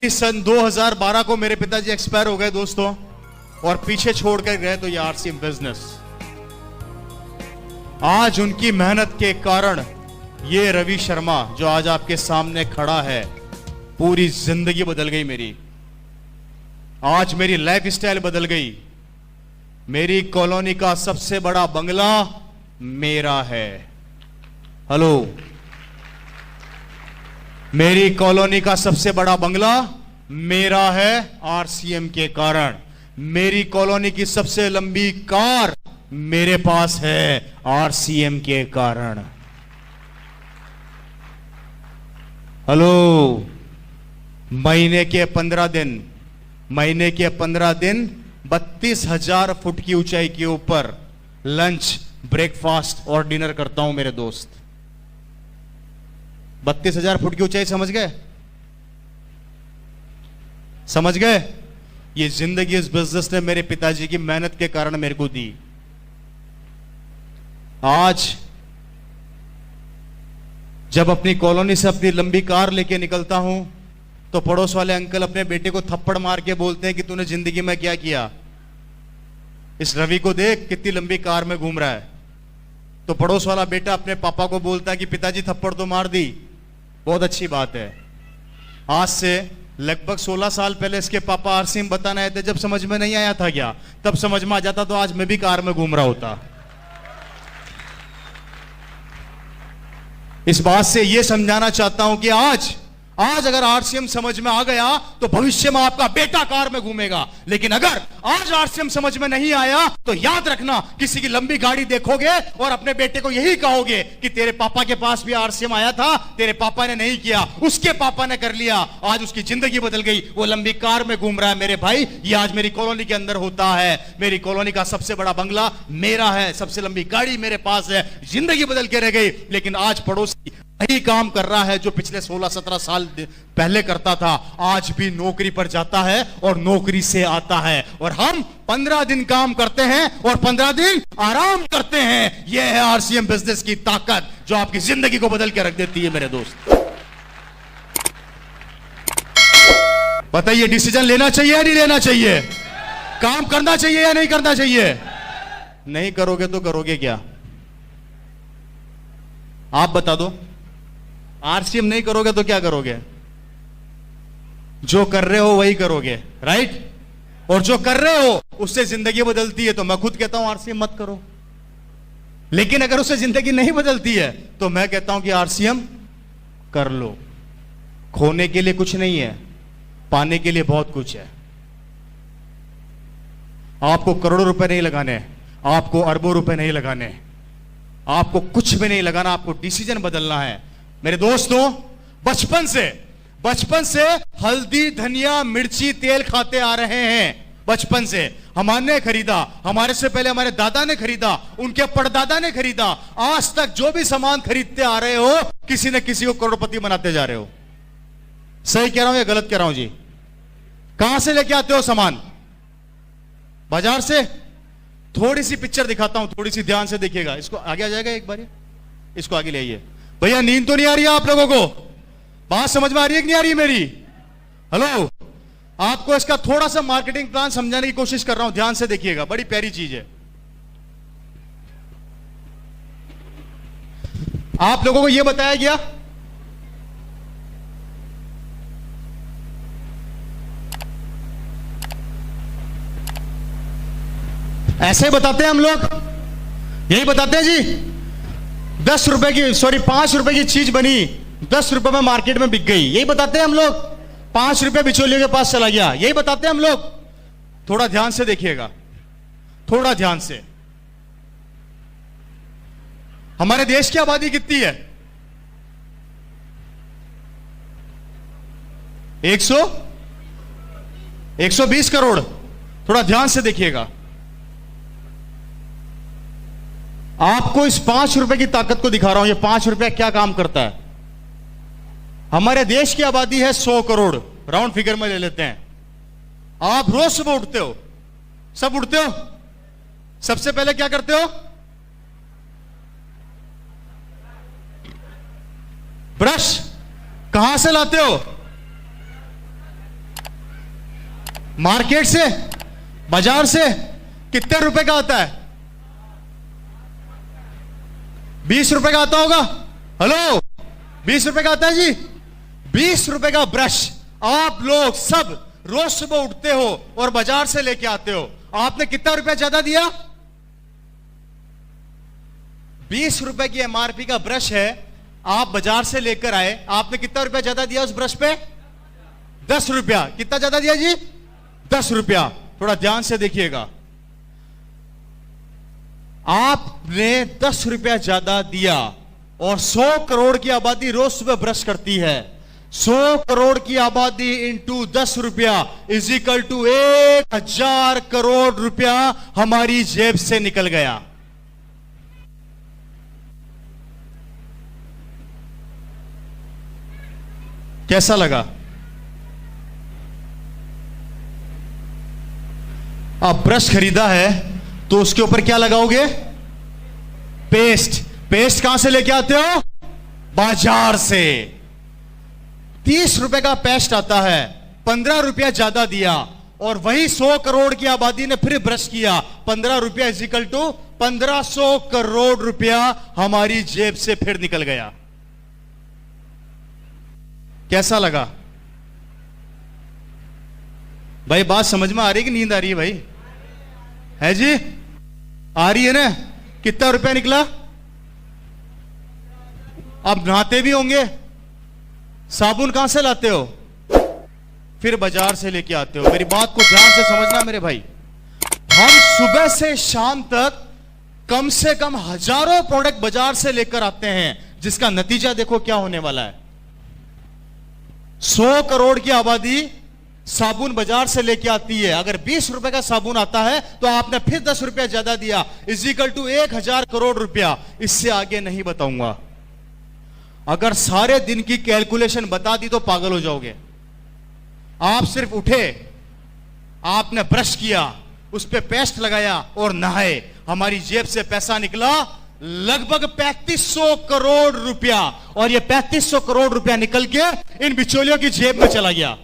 इस सन 2012 को मेरे पिताजी एक्सपायर हो गए दोस्तों, और पीछे छोड़ कर गए तो ये आरसीएम बिजनेस। आज उनकी मेहनत के कारण ये रवि शर्मा जो आज आपके सामने खड़ा है, पूरी जिंदगी बदल गई मेरी। आज मेरी लाइफ स्टाइल बदल गई। मेरी कॉलोनी का सबसे बड़ा बंगला मेरा है। हेलो, मेरी कॉलोनी का सबसे बड़ा बंगला मेरा है आरसीएम के कारण। मेरी कॉलोनी की सबसे लंबी कार मेरे पास है आरसीएम के कारण। हेलो, महीने के 15 दिन 32,000 फुट की ऊंचाई के ऊपर लंच, ब्रेकफास्ट और डिनर करता हूं मेरे दोस्त। 32,000 फुट की ऊंचाई, समझ गए? समझ गए? ये जिंदगी इस बिजनेस ने मेरे पिताजी की मेहनत के कारण मेरे को दी। आज जब अपनी कॉलोनी से अपनी लंबी कार लेके निकलता हूं तो पड़ोस वाले अंकल अपने बेटे को थप्पड़ मार के बोलते हैं कि तूने जिंदगी में क्या किया, इस रवि को देख कितनी लंबी कार में घूम रहा है। तो पड़ोस वाला बेटा अपने पापा को बोलता है कि पिताजी थप्पड़ तो मार दी, बहुत अच्छी बात है। आज से लगभग 16 साल पहले इसके पापा आरसीएम बताने आए थे। जब समझ में नहीं आया था क्या, तब समझ में आ जाता तो आज मैं भी कार में घूम रहा होता। इस बात से यह समझाना चाहता हूं कि आज अगर आरसीएम समझ में आ गया तो भविष्य में आपका बेटा कार में घूमेगा। लेकिन अगर आज आरसीएम समझ में नहीं आया तो याद रखना, किसी की लंबी गाड़ी देखोगे और अपने बेटे को यही कहोगे कि तेरे पापा के पास भी आरसीएम आया था, तेरे पापा ने नहीं किया, उसके पापा ने कर लिया, आज उसकी जिंदगी बदल गई, वो लंबी कार में घूम रहा है। मेरे भाई, ये आज मेरी कॉलोनी के अंदर होता है। मेरी कॉलोनी का सबसे बड़ा बंगला मेरा है, सबसे लंबी गाड़ी मेरे पास है। जिंदगी बदल के रह गई। लेकिन आज पड़ोसी वही काम कर रहा है जो पिछले 16-17 साल पहले करता था। आज भी नौकरी पर जाता है और नौकरी से आता है। और हम 15 दिन काम करते हैं और 15 दिन आराम करते हैं। यह है आरसीएम बिजनेस की ताकत, जो आपकी जिंदगी को बदल के रख देती है मेरे दोस्त। बताइए, डिसीजन लेना चाहिए या नहीं लेना चाहिए? काम करना चाहिए या नहीं करना चाहिए? नहीं करोगे तो करोगे क्या? आप बता दो। आरसीएम नहीं करोगे तो क्या करोगे? जो कर रहे हो वही करोगे, राइट? और जो कर रहे हो उससे जिंदगी बदलती है तो मैं खुद कहता हूं आरसीएम मत करो। लेकिन अगर उससे जिंदगी नहीं बदलती है तो मैं कहता हूं कि आरसीएम कर लो। खोने के लिए कुछ नहीं है, पाने के लिए बहुत कुछ है। आपको करोड़ों रुपए नहीं लगाने, आपको अरबों रुपए नहीं लगाने, आपको कुछ भी नहीं लगाना, आपको डिसीजन बदलना है। मेरे दोस्तों, बचपन से हल्दी, धनिया, मिर्ची, तेल खाते आ रहे हैं। बचपन से हमने खरीदा, हमारे से पहले हमारे दादा ने खरीदा, उनके परदादा ने खरीदा। आज तक जो भी सामान खरीदते आ रहे हो, किसी न किसी को करोड़पति बनाते जा रहे हो। सही कह रहा हूं या गलत कह रहा हूं जी? कहां से लेके आते हो सामान? बाजार से। थोड़ी सी पिक्चर दिखाता हूं, थोड़ी सी ध्यान से देखिएगा। इसको आगे आ जाएगा एक बार, इसको आगे ले आइए। भैया, नींद तो नहीं आ रही है आप लोगों को? बात समझ में आ रही है कि नहीं आ रही मेरी? हेलो, आपको इसका थोड़ा सा मार्केटिंग प्लान समझाने की कोशिश कर रहा हूं, ध्यान से देखिएगा। बड़ी प्यारी चीज है। आप लोगों को यह बताया गया ऐसे बताते हैं हम लोग, यही बताते हैं जी। 5 रुपए की चीज बनी, 10 रुपए में मार्केट में बिक गई, यही बताते हैं हम लोग। 5 रुपए बिचौलियों के पास चला गया, यही बताते हैं हम लोग। थोड़ा ध्यान से देखिएगा, थोड़ा ध्यान से। हमारे देश की आबादी कितनी है? 120 करोड़। थोड़ा ध्यान से देखिएगा। आपको इस 5 रुपए की ताकत को दिखा रहा हूं। ये 5 रुपया क्या काम करता है? हमारे देश की आबादी है 100 करोड़, राउंड फिगर में ले लेते हैं। आप रोज सुबह उठते हो, सब उठते हो, सबसे पहले क्या करते हो? ब्रश कहां से लाते हो? मार्केट से, बाजार से कितने रुपए का आता है? 20 रुपए का आता होगा। हेलो, 20 रुपए का आता है जी। 20 रुपए का ब्रश आप लोग सब रोज सुबह उठते हो और बाजार से लेके आते हो। आपने कितना रुपया ज्यादा दिया? 20 रुपए की एमआरपी का ब्रश है, आप बाजार से लेकर आए, आपने कितना रुपया ज्यादा दिया उस ब्रश पे? 10 रुपया। कितना ज्यादा दिया जी? 10 रुपया। थोड़ा ध्यान से देखिएगा, आपने 10 रुपया ज्यादा दिया और 100 करोड़ की आबादी रोज सुबह ब्रश करती है। 100 करोड़ की आबादी इंटू 10 रुपया इज इक्वल टू 1000 करोड़ रुपया हमारी जेब से निकल गया। कैसा लगा? आप ब्रश खरीदा है तो उसके ऊपर क्या लगाओगे? पेस्ट। पेस्ट कहां से लेके आते हो? बाजार से। 30 रुपए का पेस्ट आता है, 15 रुपया ज्यादा दिया और वही 100 करोड़ की आबादी ने फिर ब्रश किया। 15 रुपया इजिकल टू 1500 करोड़ रुपया हमारी जेब से फिर निकल गया। कैसा लगा भाई? बात समझ में आ रही है कि नींद आ रही है भाई? है जी? आ रही है ना? कितना रुपया निकला? आप नहाते भी होंगे, साबुन कहां से लाते हो? फिर बाजार से लेके आते हो। मेरी बात को ध्यान से समझना मेरे भाई, हम सुबह से शाम तक कम से कम हजारों प्रोडक्ट बाजार से लेकर आते हैं, जिसका नतीजा देखो क्या होने वाला है। 100 करोड़ की आबादी साबुन बाजार से लेके आती है। अगर 20 रुपए का साबुन आता है तो आपने फिर 10 रुपया ज्यादा दिया, इजिकल टू 1000 करोड़ रुपया। इससे आगे नहीं बताऊंगा। अगर सारे दिन की कैलकुलेशन बता दी तो पागल हो जाओगे। आप सिर्फ उठे, आपने ब्रश किया, उस पे पेस्ट लगाया और नहाए, हमारी जेब से पैसा निकला लगभग 3500 करोड़ रुपया। और ये 3500 करोड़ रुपया निकल के इन बिचौलियों की जेब में चला गया,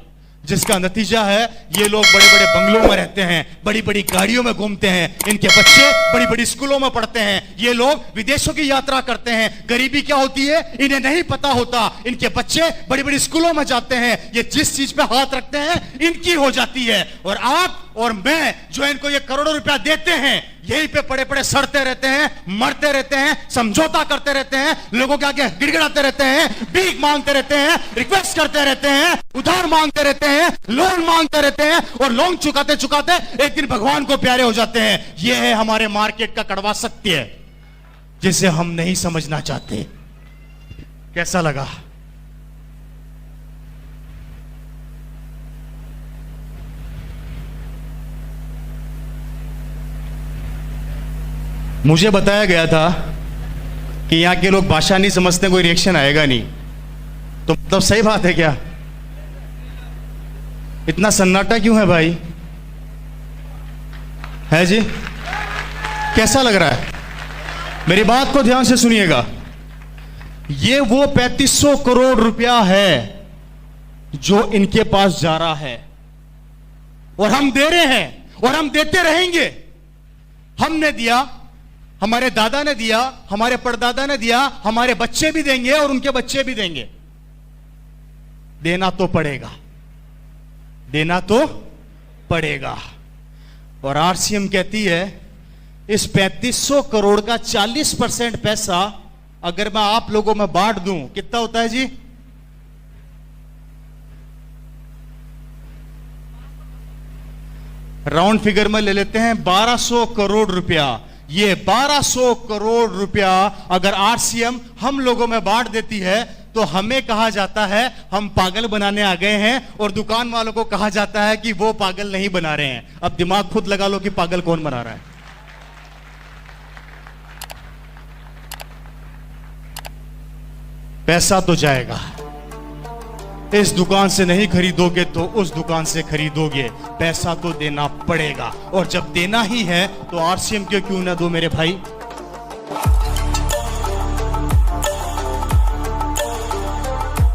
जिसका नतीजा है ये लोग बड़े बड़े बंगलों में रहते हैं, बड़ी बड़ी गाड़ियों में घूमते हैं, इनके बच्चे बड़ी बड़ी स्कूलों में पढ़ते हैं, ये लोग विदेशों की यात्रा करते हैं। गरीबी क्या होती है इन्हें नहीं पता होता। इनके बच्चे बड़ी बड़ी स्कूलों में जाते हैं, ये जिस चीज पे हाथ रखते हैं इनकी हो जाती है। और आप और मैं जो इनको ये करोड़ों रुपया देते हैं, यहीं पे पड़े पड़े सड़ते रहते हैं, मरते रहते हैं, समझौता करते रहते हैं, लोगों के आगे गिड़गिड़ाते रहते हैं, भीख मांगते रहते हैं, रिक्वेस्ट करते रहते हैं, उधार मांगते रहते हैं, लोन मांगते रहते हैं और लोन चुकाते चुकाते एक दिन भगवान को प्यारे हो जाते हैं। यह है हमारे मार्केट का कड़वा सत्य, जिसे हम नहीं समझना चाहते। कैसा लगा? मुझे बताया गया था कि यहां के लोग भाषा नहीं समझते, कोई रिएक्शन आएगा नहीं, तो मतलब सही बात है क्या? इतना सन्नाटा क्यों है भाई? है जी? कैसा लग रहा है? मेरी बात को ध्यान से सुनिएगा। ये वो 3500 करोड़ रुपया है जो इनके पास जा रहा है और हम दे रहे हैं और हम देते रहेंगे। हमने दिया, हमारे दादा ने दिया, हमारे परदादा ने दिया, हमारे बच्चे भी देंगे और उनके बच्चे भी देंगे। देना तो पड़ेगा, देना तो पड़ेगा। और आरसीएम कहती है इस 3500 करोड़ का 40% पैसा अगर मैं आप लोगों में बांट दूं, कितना होता है जी? राउंड फिगर में ले लेते हैं 1200 करोड़ रुपया। ये 1200 करोड़ रुपया अगर आरसीएम हम लोगों में बांट देती है तो हमें कहा जाता है हम पागल बनाने आ गए हैं, और दुकान वालों को कहा जाता है कि वो पागल नहीं बना रहे हैं। अब दिमाग खुद लगा लो कि पागल कौन बना रहा है। पैसा तो जाएगा, इस दुकान से नहीं खरीदोगे तो उस दुकान से खरीदोगे, पैसा तो देना पड़ेगा। और जब देना ही है तो आरसीएम क्यों ना दो मेरे भाई?